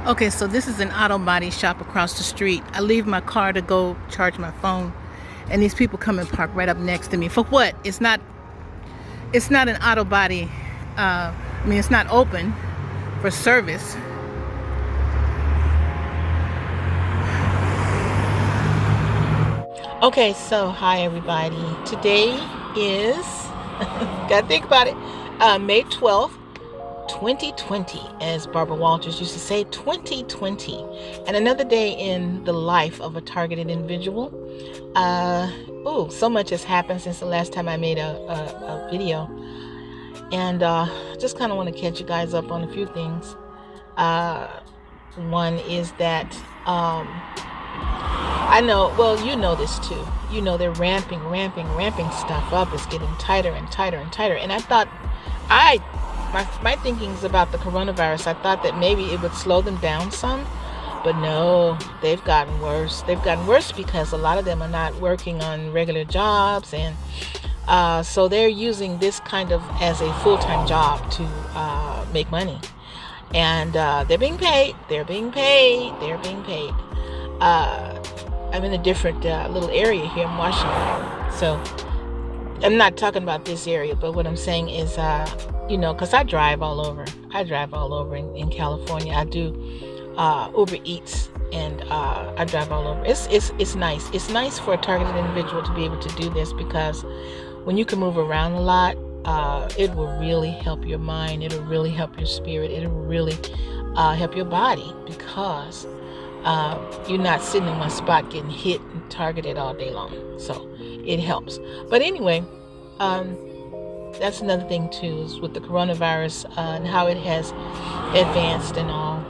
Okay, so this is an auto body shop across the street. I leave my car to go charge my phone, and these people come and park right up next to me. For what? It's not an auto body. It's not open for service. Okay, so hi everybody. Today is gotta think about it. May 12th. 2020, as Barbara Walters used to say, 2020, and another day in the life of a targeted individual. So much has happened since the last time I made a video, and just kind of want to catch you guys up on a few things. One is that I know, well, you know this too. You know they're ramping stuff up. It's getting tighter and tighter and tighter. And I thought, my thinkings about the coronavirus, I thought that maybe it would slow them down some. But no, they've gotten worse. They've gotten worse because a lot of them are not working on regular jobs. And so they're using this kind of as a full-time job to make money. And they're being paid. I'm in a different little area here in Washington. So I'm not talking about this area, but what I'm saying is, because I drive all over. In California. I do Uber Eats, and I drive all over. It's nice. It's nice for a targeted individual to be able to do this, because when you can move around a lot, it will really help your mind. It'll really help your spirit. It'll really help your body, because you're not sitting in one spot getting hit and targeted all day long. So it helps. But anyway, that's another thing too, is with the coronavirus and how it has advanced and all.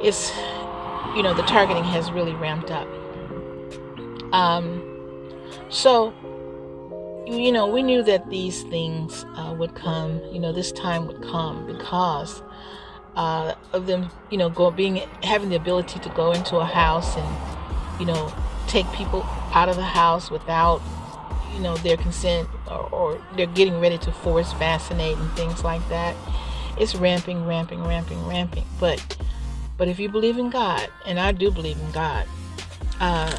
It's, the targeting has really ramped up. So we knew that these things would come. This time would come because of them, having the ability to go into a house and, take people out of the house without, their consent, or they're getting ready to force vaccinate and things like that. It's ramping. But if you believe in God, and I do believe in God, I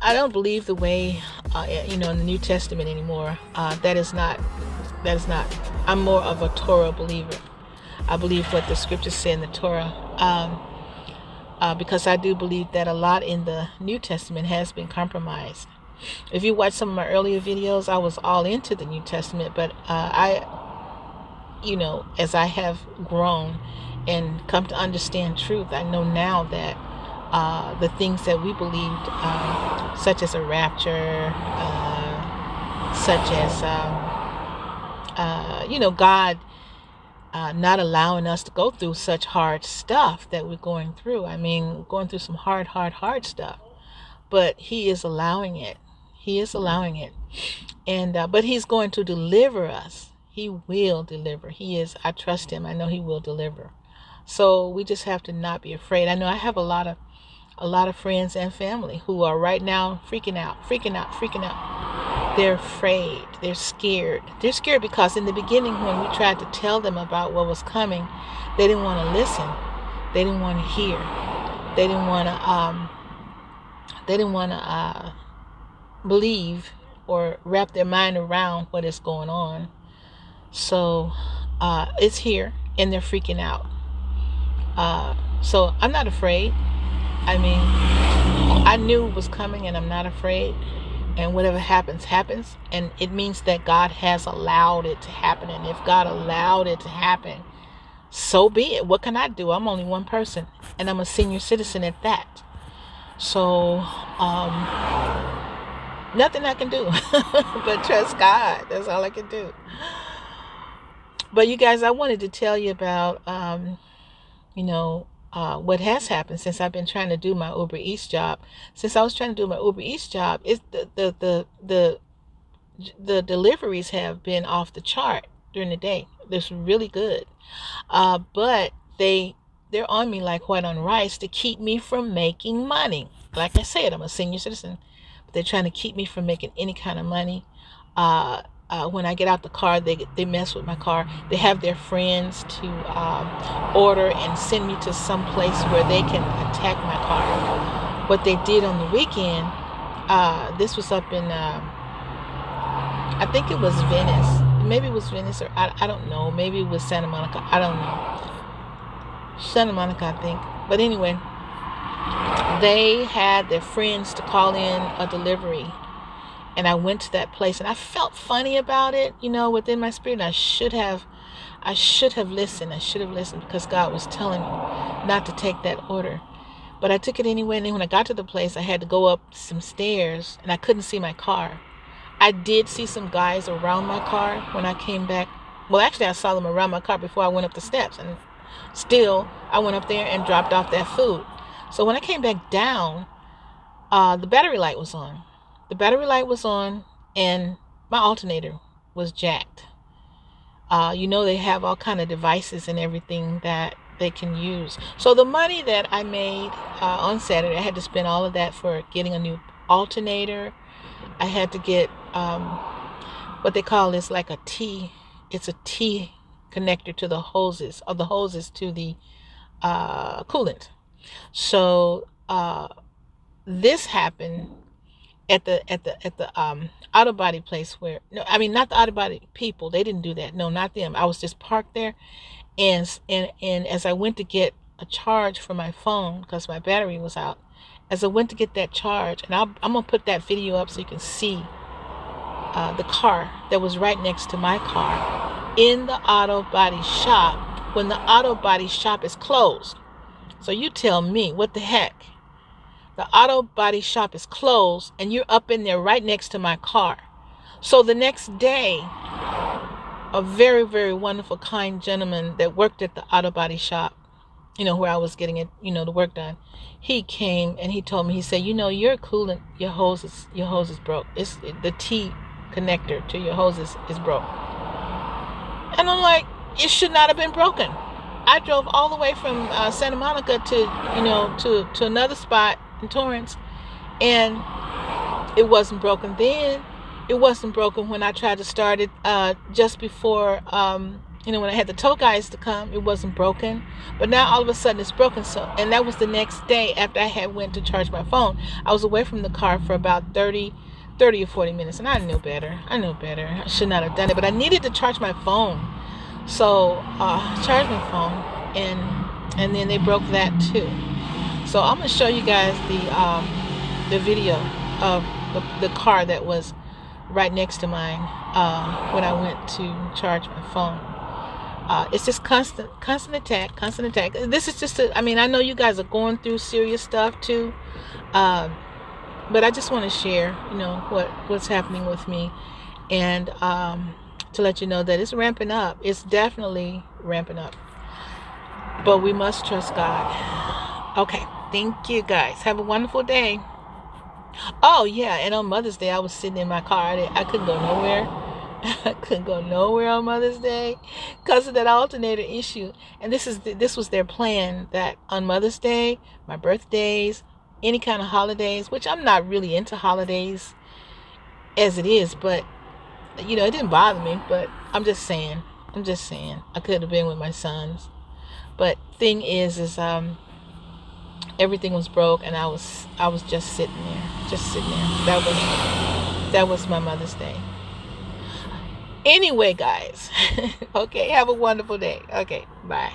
don't believe the way, in the New Testament anymore. That is not. I'm more of a Torah believer. I believe what the scriptures say in the Torah, because I do believe that a lot in the New Testament has been compromised. If you watch some of my earlier videos, I was all into the New Testament, but as I have grown and come to understand truth, I know now that the things that we believed, such as a rapture, such as God not allowing us to go through such hard stuff that we're going through. Going through some hard stuff, but He is allowing it. And but He's going to deliver us. He will deliver. I trust Him. I know He will deliver. So we just have to not be afraid. I know I have a lot of friends and family who are right now freaking out. They're afraid. They're scared. They're scared because in the beginning, when we tried to tell them about what was coming, they didn't want to listen. They didn't want to hear. They didn't want to believe or wrap their mind around what is going on. So it's here, and they're freaking out. So I'm not afraid. I knew it was coming, and I'm not afraid. And whatever happens, happens. And it means that God has allowed it to happen. And if God allowed it to happen, so be it. What can I do? I'm only one person, and I'm a senior citizen at that. So nothing I can do but trust God. That's all I can do. But you guys, I wanted to tell you about what has happened since I've been trying to do my Uber Eats job. Since I was trying to do my Uber Eats job, it's the deliveries have been off the chart during the day. It's really good, but they're on me like white on rice to keep me from making money. Like I said, I'm a senior citizen, but they're trying to keep me from making any kind of money. when I get out the car, they mess with my car. They have their friends to order and send me to some place where they can attack my car. What they did on the weekend, this was up in, I think it was Venice. Maybe it was Venice, or I don't know. Maybe it was Santa Monica. I don't know. Santa Monica, I think. But anyway, they had their friends to call in a delivery. And I went to that place, and I felt funny about it, within my spirit. I should have listened. I should have listened, because God was telling me not to take that order. But I took it anyway. And then when I got to the place, I had to go up some stairs, and I couldn't see my car. I did see some guys around my car when I came back. Well, actually, I saw them around my car before I went up the steps. And still, I went up there and dropped off that food. So when I came back down, the battery light was on. The battery light was on, and my alternator was jacked. They have all kind of devices and everything that they can use. So the money that I made on Saturday, I had to spend all of that for getting a new alternator. I had to get what they call is like a T. It's a T connector to the hoses, or the hoses to the coolant. So this happened at the auto body place where, no, I mean, not the auto body people. They didn't do that. No, not them. I was just parked there, and as I went to get a charge for my phone, because my battery was out, as I went to get that charge, and I'm gonna put that video up so you can see the car that was right next to my car in the auto body shop when the auto body shop is closed. So you tell me, what the heck? The auto body shop is closed, and you're up in there right next to my car. So the next day, a very, very wonderful, kind gentleman that worked at the auto body shop, where I was getting it, the work done, he came and he told me, he said, your coolant, your hose is broke. It's the T connector to your hose is broke. And I'm like, it should not have been broken. I drove all the way from Santa Monica to another spot in Torrance, and it wasn't broken then. It wasn't broken when I tried to start it just before when I had the tow guys to come. It wasn't broken, but now all of a sudden it's broken. So, and that was the next day after I had went to charge my phone. I was away from the car for about 30 or 40 minutes, and I knew better. I should not have done it, but I needed to charge my phone. So charged my phone, and then they broke that too. So I'm gonna show you guys the video of the car that was right next to mine when I went to charge my phone. It's just constant attack. This is just I know you guys are going through serious stuff too, but I just want to share what's happening with me, and to let you know that it's ramping up. It's definitely ramping up, but we must trust God. Okay, thank you guys. Have a wonderful day. Oh yeah, and on Mother's Day I was sitting in my car. I couldn't go nowhere. I couldn't go nowhere on Mother's Day because of that alternator issue. And this was their plan, that on Mother's Day, my birthdays, any kind of holidays, which I'm not really into holidays as it is, but it didn't bother me. But I'm just saying I could have been with my sons. But thing is everything was broke, and I was just sitting there. That was my Mother's Day. Anyway, guys, okay, have a wonderful day. Okay, bye.